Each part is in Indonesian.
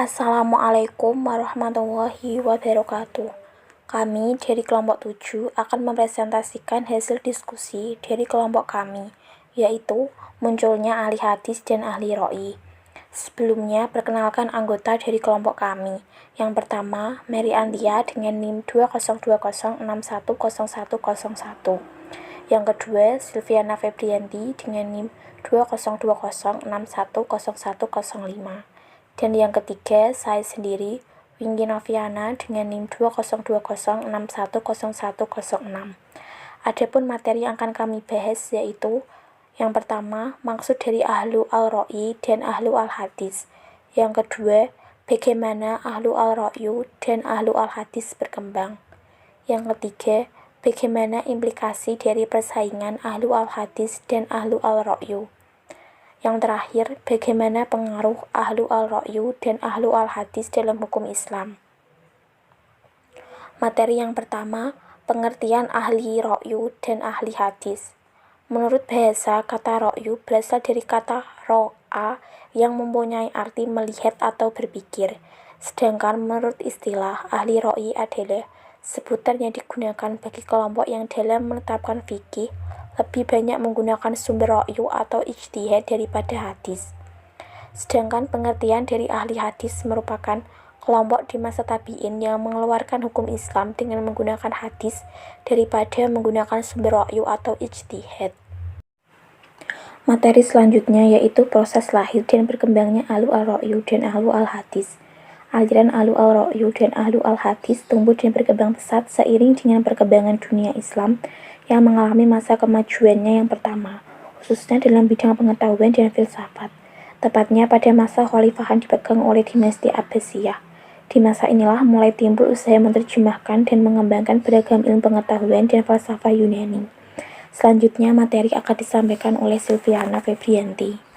Assalamualaikum warahmatullahi wabarakatuh. Kami dari kelompok 7 akan mempresentasikan hasil diskusi dari kelompok kami, yaitu munculnya ahli hadis dan ahli ro'i. Sebelumnya, perkenalkan anggota dari kelompok kami. Yang pertama, Mary Antia dengan NIM 2020610101. Yang kedua, Silviana Febrianti dengan NIM 202061010105. Dan yang ketiga, saya sendiri, Wingky Noviana dengan NIM 202061010106. Adapun materi yang akan kami bahas yaitu yang pertama, maksud dari ahlu al-ro'i dan ahlu al-hadis. Yang kedua, bagaimana ahlu al-ro'yu dan ahlu al-hadis berkembang. Yang ketiga, bagaimana implikasi dari persaingan ahlu al-hadis dan ahlu al-ro'yu. Yang terakhir, bagaimana pengaruh ahlu al-ro'yu dan ahlu al-hadis dalam hukum Islam. Materi yang pertama, pengertian ahli ro'yu dan ahli hadis. Menurut bahasa, kata ro'yu berasal dari kata ro'a yang mempunyai arti melihat atau berpikir. Sedangkan menurut istilah, ahli ro'i adalah sebutan yang digunakan bagi kelompok yang dalam menetapkan fikih lebih banyak menggunakan sumber ro'yu atau ijtihad daripada hadis. Sedangkan pengertian dari ahli hadis merupakan kelompok di masa tabi'in yang mengeluarkan hukum Islam dengan menggunakan hadis daripada menggunakan sumber ro'yu atau ijtihad. Materi selanjutnya yaitu proses lahir dan berkembangnya ahlu al-ro'yu dan ahlu al-hadis. Aliran ahlu al-ro'yu dan ahlu al-hadis tumbuh dan berkembang pesat seiring dengan perkembangan dunia Islam yang mengalami masa kemajuannya yang pertama, khususnya dalam bidang pengetahuan dan filsafat, tepatnya pada masa khalifahan dipegang oleh dinasti Abbasiyah. Di masa inilah mulai timbul usaha menerjemahkan dan mengembangkan beragam ilmu pengetahuan dan falsafah Yunani. Selanjutnya materi akan disampaikan oleh Silviana Febrianti.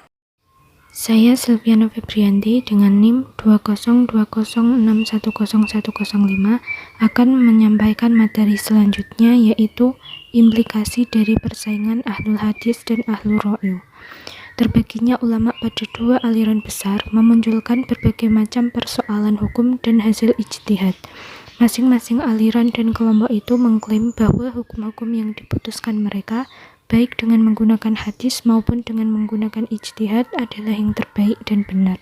Saya Silviana Febrianti dengan NIM 202061010105 akan menyampaikan materi selanjutnya yaitu implikasi dari persaingan ahlul hadis dan ahlul ro'yu. Terbaginya ulama pada dua aliran besar memunculkan berbagai macam persoalan hukum dan hasil ijtihad. Masing-masing aliran dan kelompok itu mengklaim bahwa hukum-hukum yang diputuskan mereka baik dengan menggunakan hadis maupun dengan menggunakan ijtihad adalah yang terbaik dan benar.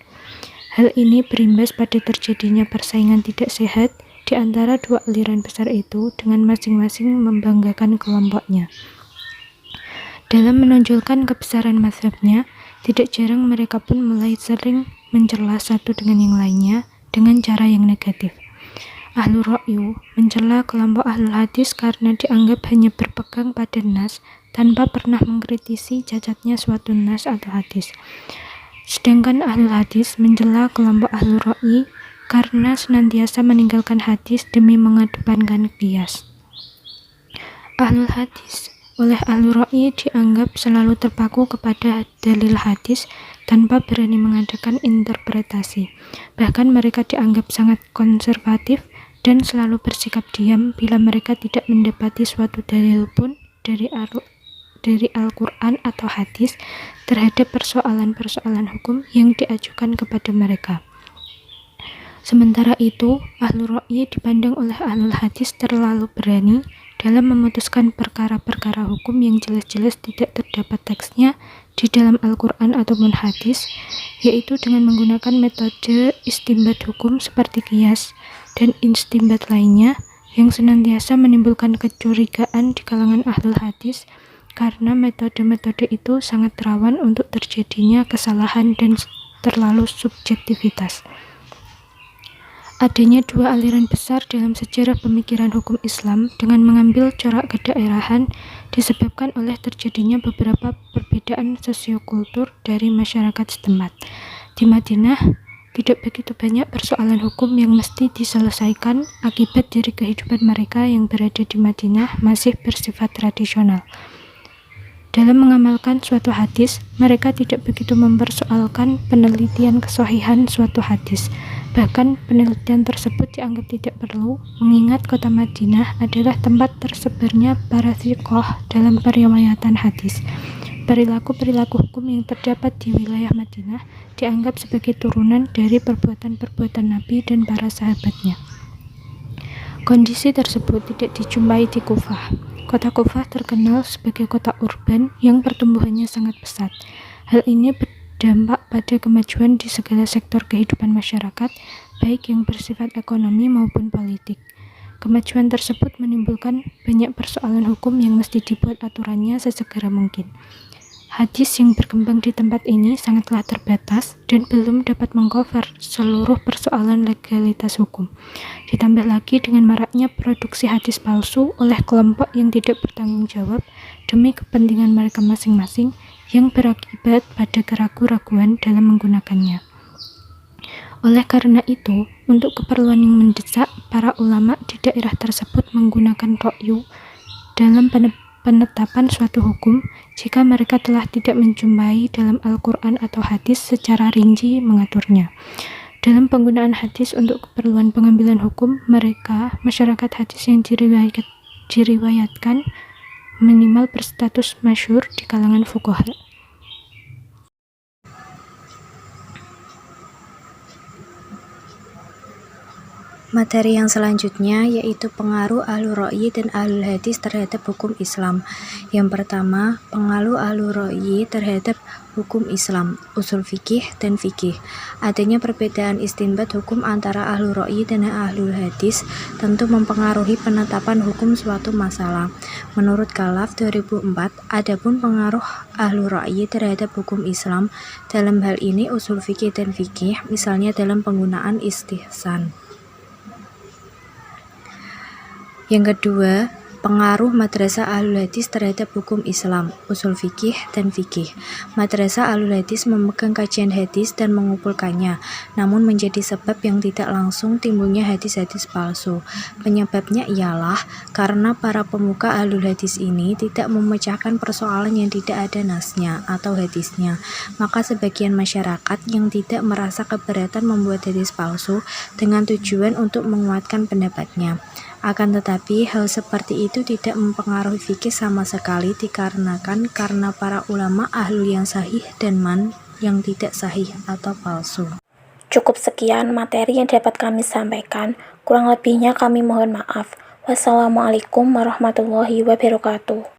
Hal ini berimbas pada terjadinya persaingan tidak sehat di antara dua aliran besar itu dengan masing-masing membanggakan kelompoknya. Dalam menonjolkan kebesaran mazhabnya, tidak jarang mereka pun mulai sering mencela satu dengan yang lainnya dengan cara yang negatif. Ahlu ro'yu mencela kelompok ahlul hadis karena dianggap hanya berpegang pada nas tanpa pernah mengkritisi cacatnya suatu nas atau hadis. Sedangkan ahlul hadis mencela kelompok ahlul ro'i karena senantiasa meninggalkan hadis demi mengedepankan qiyas. Ahlul hadis oleh ahlul ro'i dianggap selalu terpaku kepada dalil hadis tanpa berani mengadakan interpretasi. Bahkan mereka dianggap sangat konservatif dan selalu bersikap diam bila mereka tidak mendapati suatu dalil pun dari Al-Quran atau hadis terhadap persoalan-persoalan hukum yang diajukan kepada mereka. Sementara itu, ahlul ro'i dipandang oleh ahlul hadis terlalu berani dalam memutuskan perkara-perkara hukum yang jelas-jelas tidak terdapat teksnya di dalam Al-Quran ataupun hadis, yaitu dengan menggunakan metode istimbat hukum seperti qiyas dan istimbat lainnya yang senantiasa menimbulkan kecurigaan di kalangan ahlul hadis karena metode-metode itu sangat rawan untuk terjadinya kesalahan dan terlalu subjektivitas. Adanya dua aliran besar dalam sejarah pemikiran hukum Islam dengan mengambil corak kedaerahan disebabkan oleh terjadinya beberapa perbedaan sosiokultur dari masyarakat setempat. Di Madinah, tidak begitu banyak persoalan hukum yang mesti diselesaikan akibat dari kehidupan mereka yang berada di Madinah masih bersifat tradisional. Dalam mengamalkan suatu hadis, mereka tidak begitu mempersoalkan penelitian kesahihan suatu hadis. Bahkan penelitian tersebut dianggap tidak perlu, mengingat kota Madinah adalah tempat tersebarnya para thiqah dalam periwayatan hadis. Perilaku-perilaku hukum yang terdapat di wilayah Madinah dianggap sebagai turunan dari perbuatan-perbuatan Nabi dan para sahabatnya. Kondisi tersebut tidak dijumpai di Kufah. Kota Kufah terkenal sebagai kota urban yang pertumbuhannya sangat pesat. Hal ini berdampak pada kemajuan di segala sektor kehidupan masyarakat, baik yang bersifat ekonomi maupun politik. Kemajuan tersebut menimbulkan banyak persoalan hukum yang mesti dibuat aturannya sesegera mungkin. Hadis yang berkembang di tempat ini sangatlah terbatas dan belum dapat mengcover seluruh persoalan legalitas hukum. Ditambah lagi dengan maraknya produksi hadis palsu oleh kelompok yang tidak bertanggung jawab demi kepentingan mereka masing-masing yang berakibat pada keraguan-raguan dalam menggunakannya. Oleh karena itu, untuk keperluan yang mendesak, para ulama di daerah tersebut menggunakan ra'yu dalam penetapan suatu hukum jika mereka telah tidak menjumpai dalam Al-Quran atau hadis secara rinci mengaturnya. Dalam penggunaan hadis untuk keperluan pengambilan hukum, masyarakat hadis yang diriwayatkan minimal berstatus masyhur di kalangan fuqaha. Materi yang selanjutnya yaitu pengaruh ahlul ra'yi dan ahlul hadis terhadap hukum Islam. Yang pertama, pengaruh ahlul ra'yi terhadap hukum Islam, usul fikih dan fikih. Adanya perbedaan istinbat hukum antara ahlul ra'yi dan ahlul hadis tentu mempengaruhi penetapan hukum suatu masalah. Menurut Khalaf 2004, adapun pengaruh ahlul ra'yi terhadap hukum Islam dalam hal ini usul fikih dan fikih, misalnya dalam penggunaan istihsan. Yang kedua, pengaruh madrasah ahlul hadis terhadap hukum Islam, usul fikih dan fikih. Madrasah ahlul hadis memegang kajian hadis dan mengumpulkannya, namun menjadi sebab yang tidak langsung timbulnya hadis-hadis palsu. Penyebabnya ialah karena para pemuka ahlul hadis ini tidak memecahkan persoalan yang tidak ada nasnya atau hadisnya. Maka sebagian masyarakat yang tidak merasa keberatan membuat hadis palsu dengan tujuan untuk menguatkan pendapatnya. Akan tetapi, hal seperti itu tidak mempengaruhi fikih sama sekali dikarenakan karena para ulama ahlul yang sahih dan man yang tidak sahih atau palsu. Cukup sekian materi yang dapat kami sampaikan, kurang lebihnya kami mohon maaf. Wassalamualaikum warahmatullahi wabarakatuh.